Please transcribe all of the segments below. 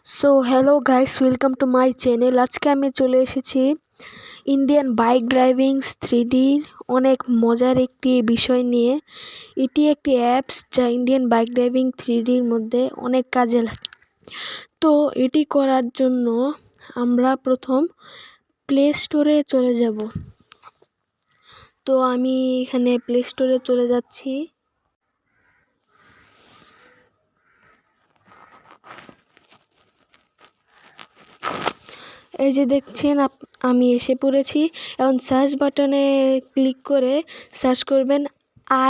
So hello guys, welcome to my channel. আজকে আমি চলে এসেছি ইন্ডিয়ান বাইক ড্রাইভিং 3Dর অনেক মজার একটি বিষয় নিয়ে। এটি একটি অ্যাপস যা ইন্ডিয়ান বাইক ড্রাইভিং 3Dর মধ্যে অনেক কাজে লাগে। তো এটি করার জন্য আমরা প্রথম প্লে স্টোরে চলে যাব। তো আমি এখানে প্লে স্টোরে চলে যাচ্ছি। এই যে দেখছেন, আমি এসে পড়েছি। এখন সার্চ বাটনে ক্লিক করে সার্চ করবেন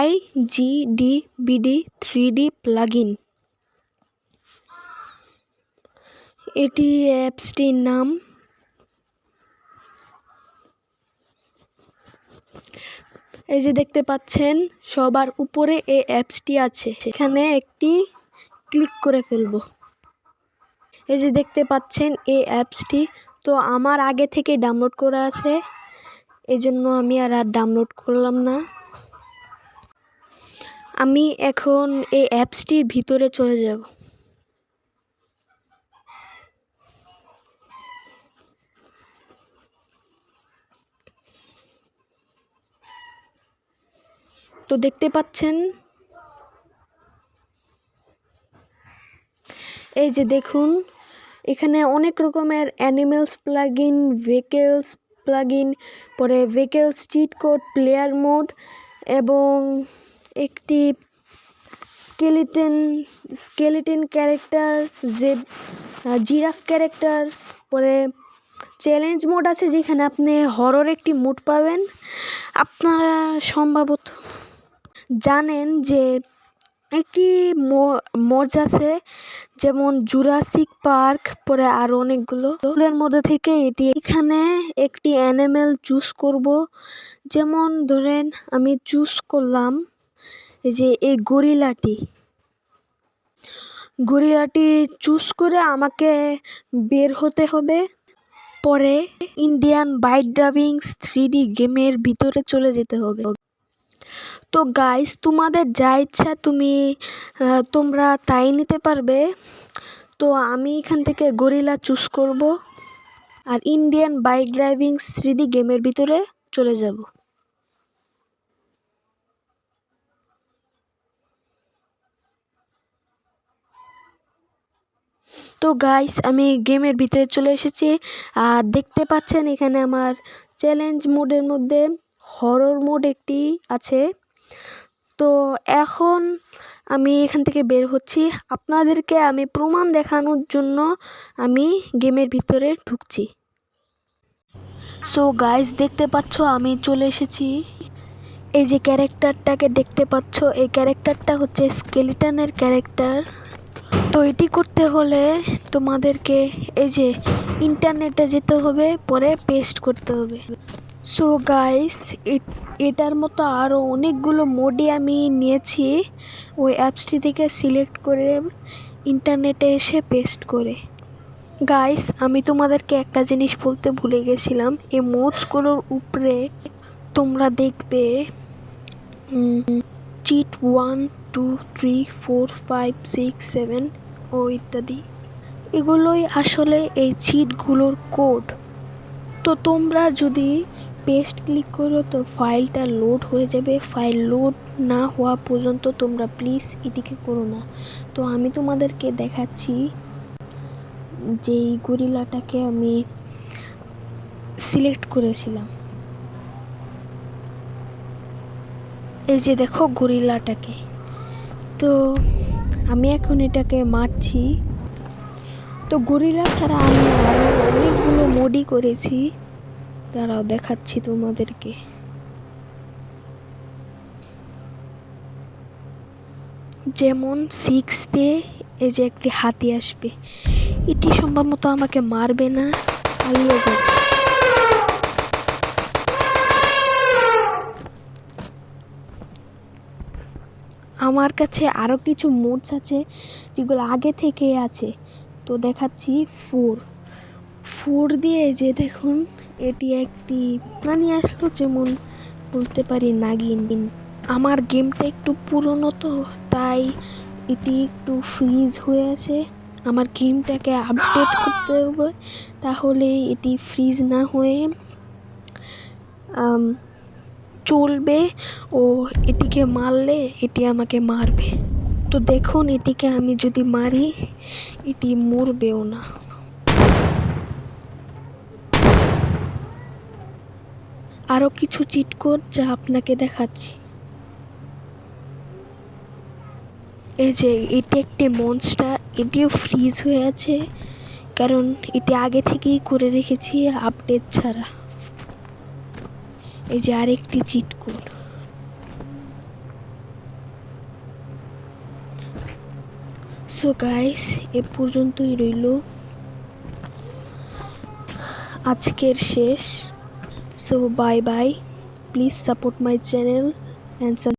IGDBD 3D প্লাগইন। এটি অ্যাপসটির নাম। এই যে দেখতে পাচ্ছেন সবার উপরে এই অ্যাপসটি আছে, এখানে একটি ক্লিক করে ফেলবো। এই যে দেখতে পাচ্ছেন এই অ্যাপসটি তো আমার আগে থেকে ডাউনলোড করা আছে, এজন্য আমি আর ডাউনলোড করলাম না। আমি এখন এই অ্যাপসটির ভিতরে চলে যাব। তো দেখতে পাচ্ছেন, এই যে দেখুন এখানে অনেক রকমের অ্যানিমেলস প্লাগইন, ভেহিকলস প্লাগইন, পরে vehicles cheat code, player mode এবং একটি স্কেলিটন ক্যারেক্টার, জিরাফ ক্যারেক্টার, পরে চ্যালেঞ্জ মোড আছে যেখানে আপনি হরর একটি মোড পাবেন। আপনারা সম্ভবত জানেন যে একটি মজ আছে যেমন জুরাসিক পার্ক, পরে আরও অনেকগুলো। এর মধ্যে থেকে এখানে একটি অ্যানিমেল চুজ করব। যেমন ধরেন আমি চুজ করলাম যে এই গরিলাটি চুজ করে আমাকে বের হতে হবে। পরে ইন্ডিয়ান বাইক ড্রাইভিং 3D গেমের ভিতরে চলে যেতে হবে। তো গাইস, তোমাদের যা ইচ্ছা তোমরা তাই নিতে পারবে। তো আমি এখান থেকে গরিলা চুজ করব আর ইন্ডিয়ান বাইক ড্রাইভিং 3D গেমের ভিতরে চলে যাব। তো গাইস, আমি গেমের ভিতরে চলে এসেছি আর দেখতে পাচ্ছেন এখানে আমার চ্যালেঞ্জ মোডের মধ্যে হরর মোড একটি আছে। তো এখন আমি এখান থেকে বের হচ্ছি। আপনাদেরকে আমি প্রমাণ দেখানোর জন্য আমি গেমের ভিতরে ঢুকছি। সো গাইস, দেখতে পাচ্ছ আমি চলে এসেছি। এই যে ক্যারেক্টারটাকে দেখতে পাচ্ছ, এই ক্যারেক্টারটা হচ্ছে স্কেলিটনের ক্যারেক্টার। তো এটি করতে হলে তোমাদেরকে এই যে ইন্টারনেটে যেতে হবে, পরে পেস্ট করতে হবে। সো গাইস, এটার মতো আরও অনেকগুলো মোডই আমি নিয়েছি ওই অ্যাপসটি থেকে সিলেক্ট করে ইন্টারনেটে এসে পেস্ট করে। গাইস, আমি তোমাদেরকে একটা জিনিস বলতে ভুলে গেছিলাম। এই মোডসগুলোর উপরে তোমরা দেখবে চিট 1 2 3 4 5 6 7 ও ইত্যাদি। এগুলোই আসলে এই চিটগুলোর কোড। তো তোমরা যদি পেস্ট ক্লিক করো তো ফাইলটা লোড হয়ে যাবে। ফাইল লোড না হওয়া পর্যন্ত তোমরা প্লিজ এটিকে করো না। তো আমি তোমাদেরকে দেখাচ্ছি যে এই গরিলাটাকে আমি সিলেক্ট করেছিলাম। এই যে দেখো গরিলাটাকে। তো আমি এখন এটাকে মারছি। তো গরিলা ছাড়া আমি আরও অনেকগুলো মোডই করেছি, তারাও দেখাচ্ছি তোমাদেরকে। যেমন 6 এই যে একটি হাতি আসবে, এটি সম্ভবত আমাকে মারবে না, পালিয়ে যাবে। আমার কাছে আরও কিছু মোডস আছে যেগুলো আগে থেকে আছে। তো দেখাচ্ছি 4 দিয়ে যে দেখুন এটি একটি প্রাণী আসলো, যেমন বলতে পারি নাগিন। আমার গেমটা একটু পুরনো তো তাই এটি একটু ফ্রিজ হয়ে আছে। আমার গেমটাকে আপডেট করতে হবে, তাহলে এটি ফ্রিজ না হয়ে চলবে ও এটিকে মারলে এটি আমাকে মারবে। তো দেখুন, এটিকে আমি যদি মারি এটি মরবেও না। আরও কিছু চিট কোড যা আপনাকে দেখাচ্ছি। এই যে এটি একটি মনস্টার, এটিও ফ্রিজ হয়ে আছে, কারণ এটি আগে থেকেই করে রেখেছি আপডেট ছাড়া। এই যে আরেকটি চিট কোড। সো গাইস, এ পর্যন্তই রইল আজকের শেষ। So bye bye, please support my channel and